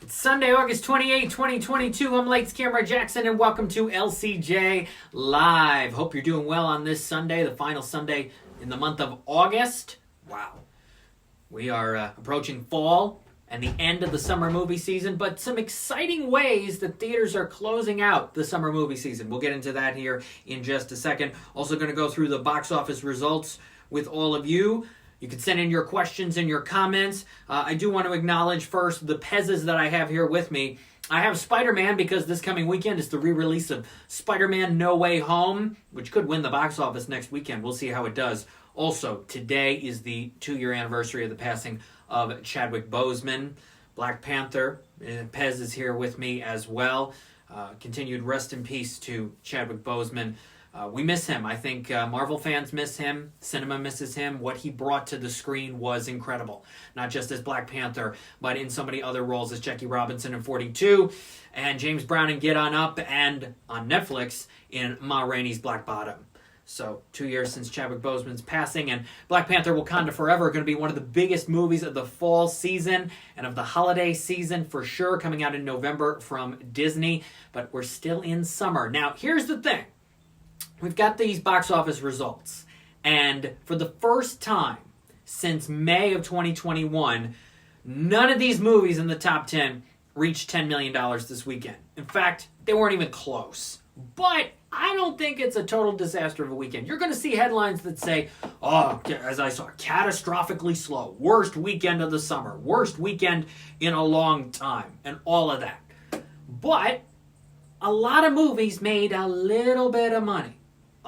It's Sunday, August 28, 2022. I'm Lights Camera Jackson, and welcome to LCJ Live. Hope you're doing well on this Sunday, the final Sunday in the month of August. Wow. We are approaching fall and the end of the summer movie season, but some exciting ways that theaters are closing out the summer movie season. We'll get into that here in just a second. Also going to go through the box office results with all of you. You can send in your questions and your comments. I do want to acknowledge first the Pezzas that I have here with me. I have Spider-Man because this coming weekend is the re-release of Spider-Man No Way Home, which could win the box office next weekend. We'll see how it does. Also, today is the 2-year anniversary of the passing of Chadwick Boseman. Black Panther, Pez is here with me as well. Continued rest in peace to Chadwick Boseman. We miss him. I think Marvel fans miss him. Cinema misses him. What he brought to the screen was incredible. Not just as Black Panther, but in so many other roles as Jackie Robinson in 42, and James Brown in Get On Up, and on Netflix in Ma Rainey's Black Bottom. So, 2 years since Chadwick Boseman's passing, and Black Panther Wakanda Forever are going to be one of the biggest movies of the fall season and of the holiday season for sure, coming out in November from Disney. But we're still in summer. Now, here's the thing. We've got these box office results, and for the first time since May of 2021, none of these movies in the top 10 reached $10 million this weekend. In fact, they weren't even close. But I don't think it's a total disaster of a weekend. You're going to see headlines that say, oh, as I saw, catastrophically slow, worst weekend of the summer, worst weekend in a long time, and all of that. But a lot of movies made a little bit of money.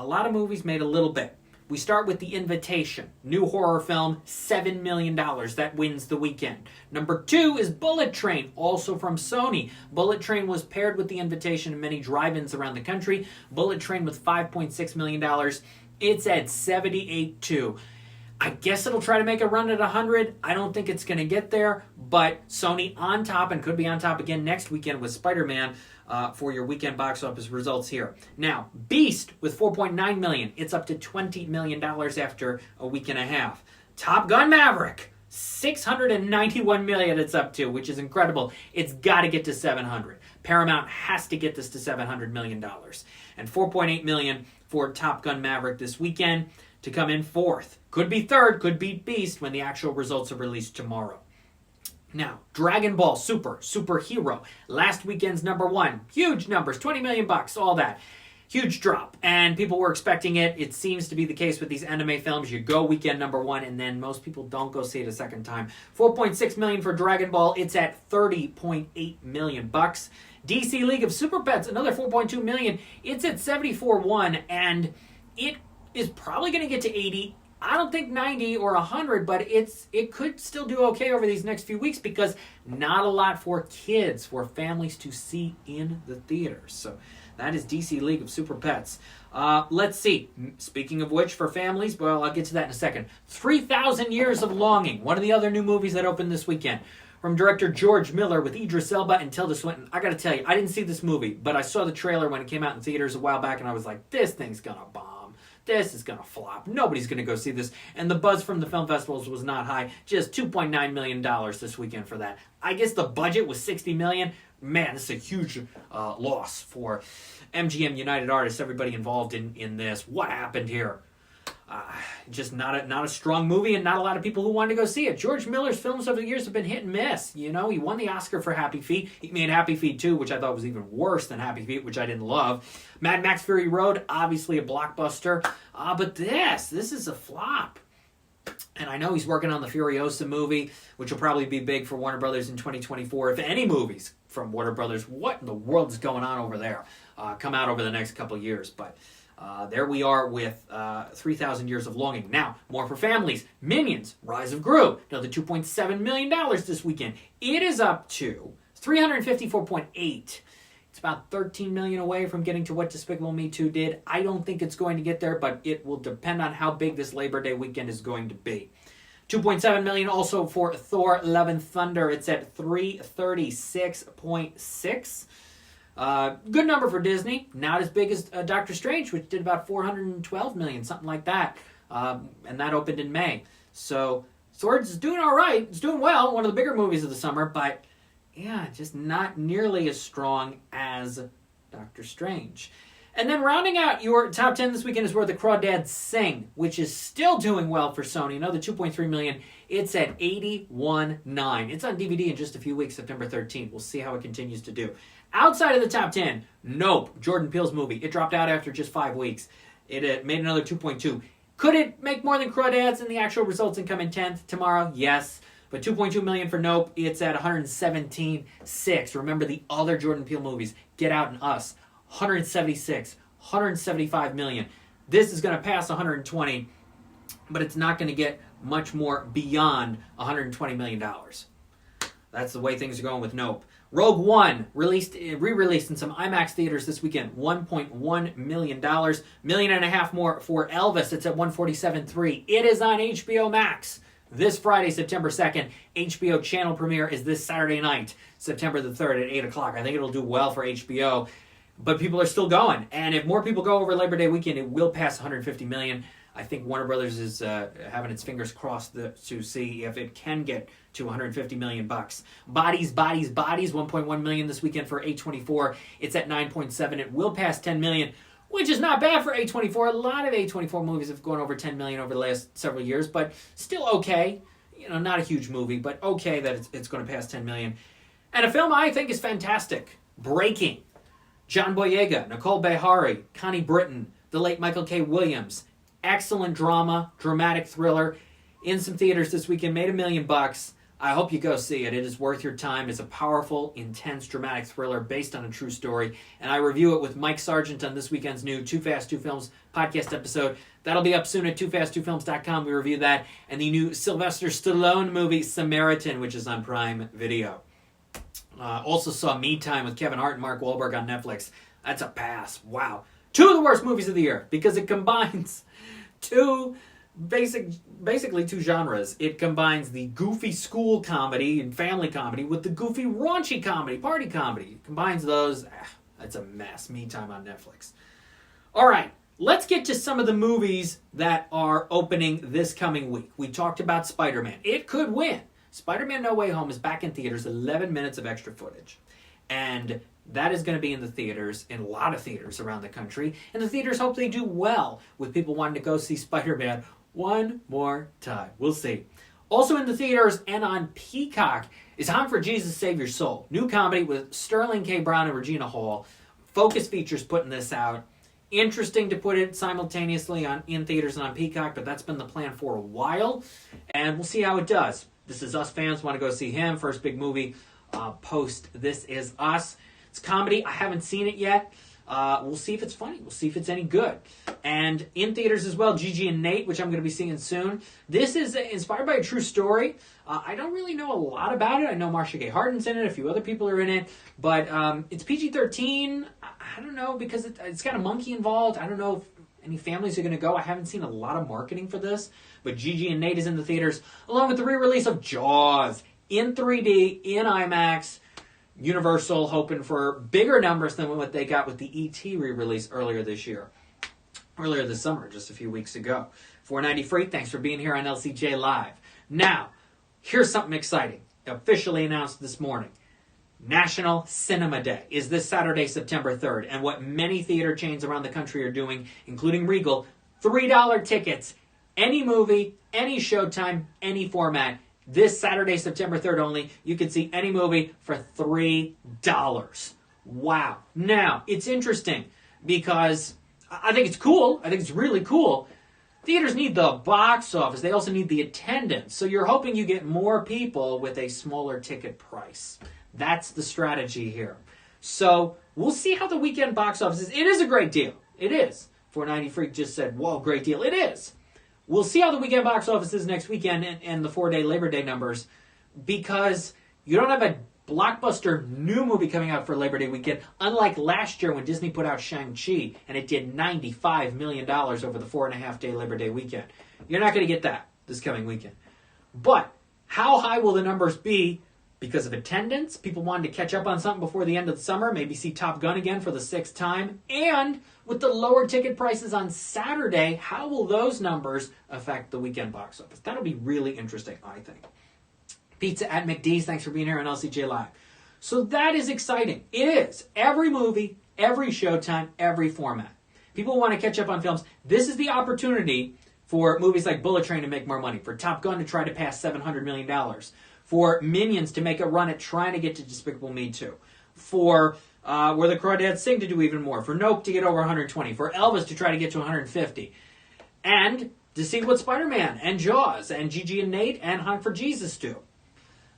A lot of movies made a little bit. We start with The Invitation. New horror film, $7 million. That wins the weekend. Number 2 is Bullet Train, also from Sony. Bullet Train was paired with The Invitation in many drive-ins around the country. Bullet Train with $5.6 million. It's at 78.2. I guess it'll try to make a run at 100. I don't think it's going to get there, but Sony on top, and could be on top again next weekend with Spider-Man for your weekend box office results here. Now, Beast with $4.9 million. It's up to $20 million after a week and a half. Top Gun Maverick, $691 million it's up to, which is incredible. It's got to get to $700. Paramount has to get this to $700 million. And $4.8 million for Top Gun Maverick this weekend to come in fourth. Could be third, could beat Beast when the actual results are released tomorrow. Now, Dragon Ball Superhero, last weekend's number 1. Huge numbers, $20 million, all that. Huge drop, and people were expecting it. It seems to be the case with these anime films. You go weekend number 1, and then most people don't go see it a second time. $4.6 million for Dragon Ball. It's at $30.8 million. DC League of Super Pets, another $4.2 million. It's at $74.1, and it is probably going to get to 80. I don't think 90 or 100, but it could still do okay over these next few weeks because not a lot for kids, for families to see in the theaters. So that is DC League of Super Pets. Let's see. Speaking of which, for families, well, I'll get to that in a second. 3,000 Years of Longing, one of the other new movies that opened this weekend. From director George Miller with Idris Elba and Tilda Swinton. I got to tell you, I didn't see this movie, but I saw the trailer when it came out in theaters a while back, and I was like, this thing's going to bomb. This is going to flop. Nobody's going to go see this. And the buzz from the film festivals was not high. Just $2.9 million this weekend for that. I guess the budget was $60 million. Man, this is a huge loss for MGM United Artists, everybody involved in this. What happened here? Just not a strong movie, and not a lot of people who wanted to go see it. George Miller's films over the years have been hit and miss. You know, he won the Oscar for Happy Feet. He made Happy Feet 2, which I thought was even worse than Happy Feet, which I didn't love. Mad Max Fury Road, obviously a blockbuster. But this is a flop. And I know he's working on the Furiosa movie, which will probably be big for Warner Brothers in 2024. If any movies from Warner Brothers, what in the world is going on over there, come out over the next couple years. But there we are with 3,000 Years of Longing. Now, more for families. Minions, Rise of Gru, another $2.7 million this weekend. It is up to $354.8. It's about $13 million away from getting to what Despicable Me 2 did. I don't think it's going to get there, but it will depend on how big this Labor Day weekend is going to be. $2.7 million also for Thor: Love and Thunder. It's at $336.6. Good number for Disney. Not as big as Doctor Strange, which did about $412 million, something like that. And that opened in May. So Thor's doing all right. It's doing well. One of the bigger movies of the summer, but yeah, just not nearly as strong as Doctor Strange. And then rounding out your top 10 this weekend is Where the Crawdads Sing, which is still doing well for Sony. Another $2.3 million. It's at 81.9. It's on DVD in just a few weeks, September 13th. We'll see how it continues to do. Outside of the top 10, Nope, Jordan Peele's movie. It dropped out after just 5 weeks. It made another 2.2. Could it make more than Crawdads in the actual results and come in 10th tomorrow? Yes. But 2.2 million for Nope. It's at 117.6. Remember the other Jordan Peele movies, Get Out and Us. 176, 175 million. This is going to pass 120, but it's not going to get much more beyond $120 million. That's the way things are going with Nope. Rogue One, re-released in some IMAX theaters this weekend, $1.1 million. $1.5 million more for Elvis. It's at 147.3. It is on HBO Max this Friday, September 2nd. HBO Channel Premiere is this Saturday night, September the 3rd at 8 o'clock. I think it'll do well for HBO. But people are still going. And if more people go over Labor Day weekend, it will pass 150 million. I think Warner Brothers is having its fingers crossed to see if it can get to 150 million bucks. Bodies, 1.1 million this weekend for A24. It's at 9.7. It will pass 10 million, which is not bad for A24. A lot of A24 movies have gone over 10 million over the last several years, but still okay. You know, not a huge movie, but okay that it's going to pass 10 million. And a film I think is fantastic, Breaking. John Boyega, Nicole Beharie, Connie Britton, the late Michael K. Williams. Excellent drama, dramatic thriller. In some theaters this weekend, made $1 million. I hope you go see it. It is worth your time. It's a powerful, intense, dramatic thriller based on a true story. And I review it with Mike Sargent on this weekend's new Too Fast, Two Films podcast episode. That'll be up soon at toofast2films.com. We review that. And the new Sylvester Stallone movie, Samaritan, which is on Prime Video. Also saw Me Time with Kevin Hart and Mark Wahlberg on Netflix. That's a pass. Wow. 2 of the worst movies of the year because it combines basically two genres. It combines the goofy school comedy and family comedy with the goofy raunchy comedy, party comedy. It combines those. That's a mess. Me Time on Netflix. All right. Let's get to some of the movies that are opening this coming week. We talked about Spider-Man. It could win. Spider-Man No Way Home is back in theaters, 11 minutes of extra footage. And that is going to be in the theaters, in a lot of theaters around the country. And the theaters hope they do well with people wanting to go see Spider-Man one more time. We'll see. Also in the theaters and on Peacock is Hunt for Jesus Save Your Soul. New comedy with Sterling K. Brown and Regina Hall. Focus Features putting this out. Interesting to put it simultaneously in theaters and on Peacock, but that's been the plan for a while. And we'll see how it does. This Is Us fans want to go see him. First big movie post This Is Us. It's comedy. I haven't seen it yet. We'll see if it's funny. We'll see if it's any good. And in theaters as well, Gigi and Nate, which I'm going to be seeing soon. This is inspired by a true story. I don't really know a lot about it. I know Marcia Gay Harden's in it. A few other people are in it. But it's PG-13. I don't know because it's got a monkey involved. I don't know if any families are going to go. I haven't seen a lot of marketing for this. But Gigi and Nate is in the theaters, along with the re-release of Jaws in 3D, in IMAX. Universal hoping for bigger numbers than what they got with the E.T. re-release earlier this summer, just a few weeks ago. $4.90 free. Thanks for being here on LCJ Live. Now, here's something exciting. Officially announced this morning. National Cinema Day is this Saturday, September 3rd. And what many theater chains around the country are doing, including Regal, $3 tickets. Any movie, any showtime, any format. This Saturday, September 3rd only, you can see any movie for $3. Wow. Now, it's interesting because I think it's cool. I think it's really cool. Theaters need the box office. They also need the attendance. So you're hoping you get more people with a smaller ticket price. That's the strategy here. So we'll see how the weekend box office is. It is a great deal. It is. $4.90 Freak just said, whoa, great deal. It is. We'll see how the weekend box office is next weekend and the 4-day Labor Day numbers because you don't have a blockbuster new movie coming out for Labor Day weekend, unlike last year when Disney put out Shang-Chi and it did $95 million over the 4.5-day Labor Day weekend. You're not going to get that this coming weekend. But how high will the numbers be because of attendance? People wanting to catch up on something before the end of the summer, maybe see Top Gun again for the 6th time, and with the lower ticket prices on Saturday, how will those numbers affect the weekend box office? That'll be really interesting, I think. Pizza at McD's, thanks for being here on LCJ Live. So that is exciting. It is. Every movie, every showtime, every format. People want to catch up on films. This is the opportunity for movies like Bullet Train to make more money, for Top Gun to try to pass $700 million, for Minions to make a run at trying to get to Despicable Me 2, for Where the Crawdads Sing to do even more, for Nope to get over 120, for Elvis to try to get to 150, and to see what Spider-Man and Jaws and Gigi and Nate and Hunt for Jesus do.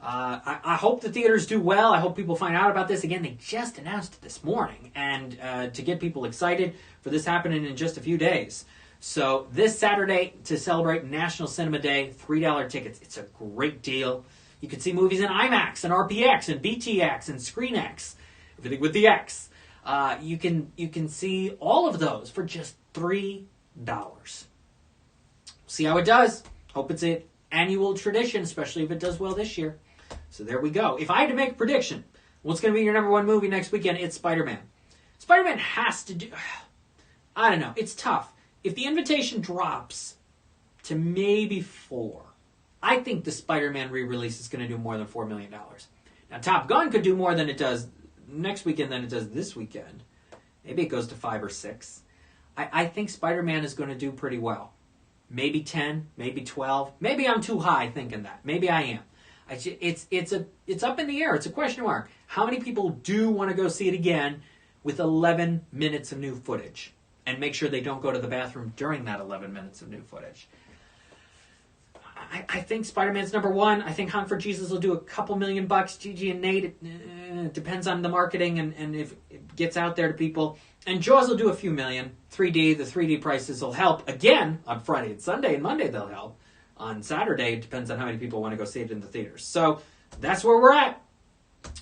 I hope the theaters do well. I hope people find out about this. Again, they just announced it this morning, and to get people excited for this happening in just a few days. So this Saturday, to celebrate National Cinema Day, $3 tickets. It's a great deal. You can see movies in IMAX and RPX and BTX and ScreenX, everything with the X. You can see all of those for just $3. See how it does. Hope it's an annual tradition, especially if it does well this year. So there we go. If I had to make a prediction, what's going to be your number one movie next weekend? It's Spider-Man. Spider-Man has to do... I don't know. It's tough. If the invitation drops to maybe 4, I think the Spider-Man re-release is going to do more than $4 million. Now, Top Gun could do more than it does next weekend than it does this weekend. Maybe it goes to 5 or 6. I think Spider-Man is going to do pretty well. Maybe 10, maybe 12. Maybe I'm too high thinking that. Maybe I am. It's up in the air. It's a question mark. How many people do want to go see it again with 11 minutes of new footage? And make sure they don't go to the bathroom during that 11 minutes of new footage. I think Spider-Man's number one. I think Hunt for Jesus will do a couple $1 million. Gigi and Nate, it depends on the marketing and if it gets out there to people. And Jaws will do a few million. 3D, the 3D prices will help. Again, on Friday and Sunday and Monday they'll help. On Saturday, it depends on how many people want to go see it in the theaters. So that's where we're at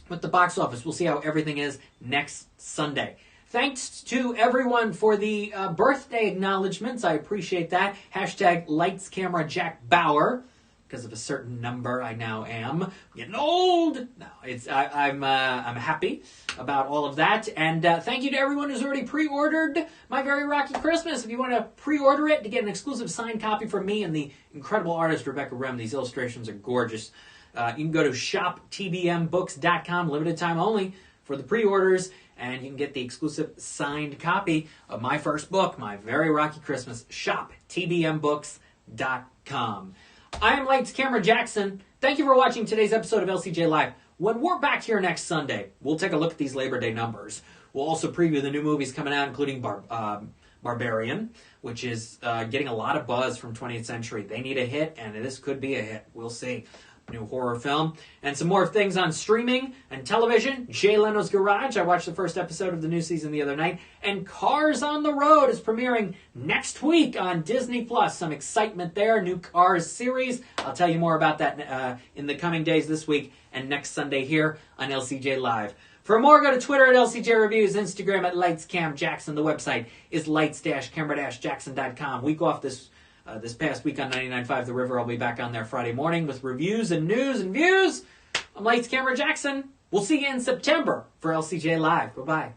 with the box office. We'll see how everything is next Sunday. Thanks to everyone for the birthday acknowledgments. I appreciate that. Hashtag Lights Camera Jack Bauer. Because of a certain number, I now am. I'm getting old. No, I'm happy about all of that. And thank you to everyone who's already pre-ordered My Very Rocky Christmas. If you want to pre-order it to get an exclusive signed copy from me and the incredible artist Rebecca Rem, these illustrations are gorgeous. You can go to shoptbmbooks.com, limited time only for the pre-orders. And you can get the exclusive signed copy of my first book, My Very Rocky Christmas, shoptbmbooks.com. I am Lights Camera Jackson. Thank you for watching today's episode of LCJ Live. When we're back here next Sunday, we'll take a look at these Labor Day numbers. We'll also preview the new movies coming out, including Barbarian, which is getting a lot of buzz from 20th Century. They need a hit, and this could be a hit. We'll see. New horror film, and some more things on streaming and television. Jay Leno's Garage. I watched the first episode of the new season the other night. And Cars on the Road is premiering next week on Disney+. Some excitement there. New Cars series. I'll tell you more about that in the coming days this week and next Sunday here on LCJ Live. For more, go to Twitter at LCJ Reviews, Instagram at LightsCamJackson. The website is lights-camera-jackson.com. Week off this past week on 99.5 The River. I'll be back on there Friday morning with reviews and news and views. I'm Lights Camera Jackson. We'll see you in September for LCJ Live. Bye-bye.